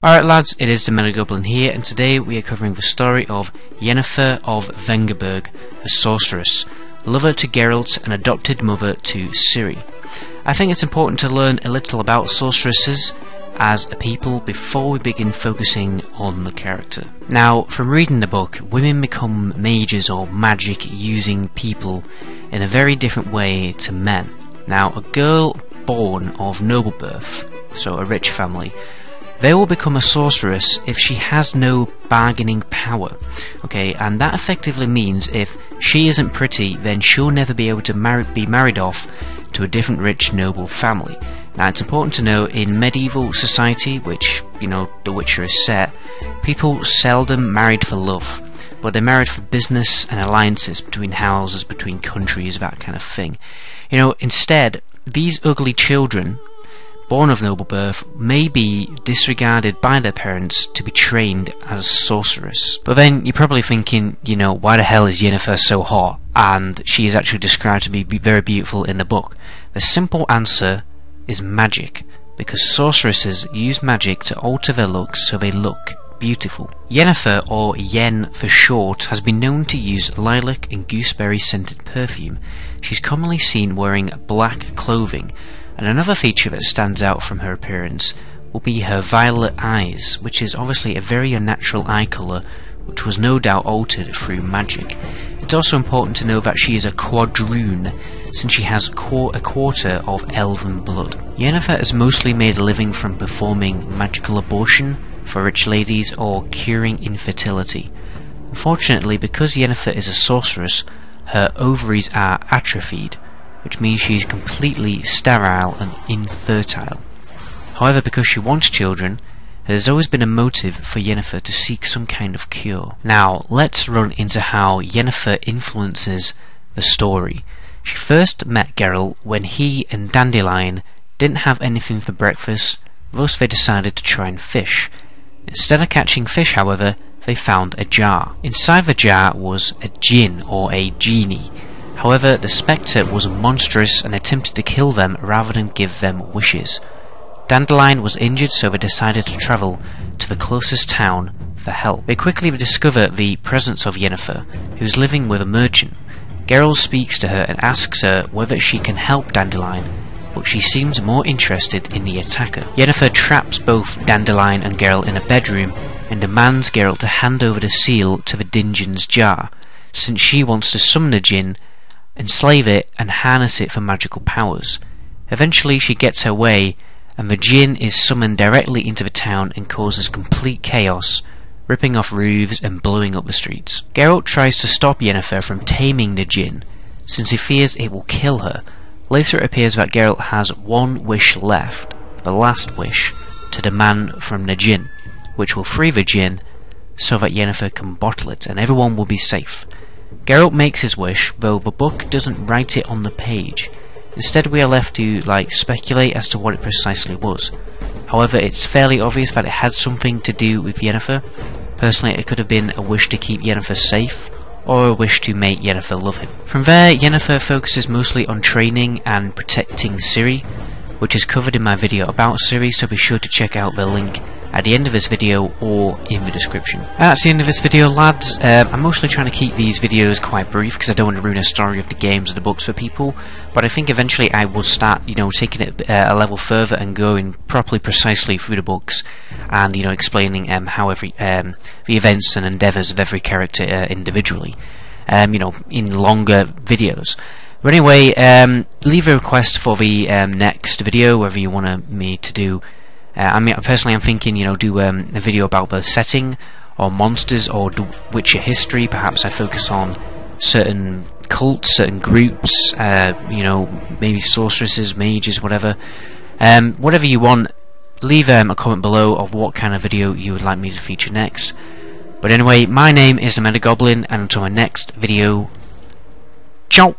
Alright lads, it is the Goblin here, and today we are covering the story of Yennefer of Vengerberg, the sorceress, lover to Geralt and adopted mother to Ciri. I think it's important to learn a little about sorceresses as a people before we begin focusing on the character. Now, from reading the book, women become mages or magic using people in a very different way to men. Now, a girl born of noble birth, so a rich family, they will become a sorceress if she has no bargaining power, okay, and that effectively means if she isn't pretty, then she'll never be able to be married off to a different rich noble family. Now, it's important to know in medieval society, which, you know, The Witcher is set, people seldom married for love, but they're married for business and alliances between houses, between countries, that kind of thing. You know, instead, these ugly children born of noble birth may be disregarded by their parents to be trained as a sorceress. But then you're probably thinking, you know, why the hell is Yennefer so hot and she is actually described to be very beautiful in the book? The simple answer is magic, because sorceresses use magic to alter their looks so they look beautiful. Yennefer, or Yen for short, has been known to use lilac and gooseberry scented perfume. She's commonly seen wearing black clothing, and another feature that stands out from her appearance will be her violet eyes, which is obviously a very unnatural eye colour, which was no doubt altered through magic. It's also important to know that she is a quadroon, since she has a quarter of elven blood. Yennefer has mostly made a living from performing magical abortion for rich ladies or curing infertility. Unfortunately, because Yennefer is a sorceress, her ovaries are atrophied, which means she's completely sterile and infertile. However, because she wants children, there's always been a motive for Yennefer to seek some kind of cure. Now, let's run into how Yennefer influences the story. She first met Geralt when he and Dandelion didn't have anything for breakfast, thus they decided to try and fish. Instead of catching fish, however, they found a jar. Inside the jar was a djinn, or a genie. However, the spectre was monstrous and attempted to kill them rather than give them wishes. Dandelion was injured, so they decided to travel to the closest town for help. They quickly discover the presence of Yennefer, who is living with a merchant. Geralt speaks to her and asks her whether she can help Dandelion, but she seems more interested in the attacker. Yennefer traps both Dandelion and Geralt in a bedroom and demands Geralt to hand over the seal to the Dingeon's jar, since she wants to summon the djinn, enslave it and harness it for magical powers. Eventually she gets her way, and the djinn is summoned directly into the town and causes complete chaos, ripping off roofs and blowing up the streets. Geralt tries to stop Yennefer from taming the djinn, since he fears it will kill her. Later it appears that Geralt has one wish left, the last wish, to demand from the djinn, which will free the djinn so that Yennefer can bottle it and everyone will be safe. Geralt makes his wish, though the book doesn't write it on the page. Instead we are left to speculate as to what it precisely was. However, it's fairly obvious that it had something to do with Yennefer. Personally, it could have been a wish to keep Yennefer safe, or a wish to make Yennefer love him. From there, Yennefer focuses mostly on training and protecting Ciri, which is covered in my video about Ciri, so be sure to check out the link at the end of this video or in the description. That's the end of this video, lads. I'm mostly trying to keep these videos quite brief because I don't want to ruin the story of the games or the books for people, but I think eventually I will start, you know, taking it a level further and going properly precisely through the books and, you know, explaining how every the events and endeavours of every character individually, you know, in longer videos. But anyway, leave a request for the next video, whether you want me to do. I mean, personally, I'm thinking, you know, do a video about the setting, or monsters, or The Witcher history. Perhaps I focus on certain cults, certain groups, you know, maybe sorceresses, mages, whatever. Whatever you want, leave a comment below of what kind of video you would like me to feature next. But anyway, my name is the Goblin, and until my next video, ciao!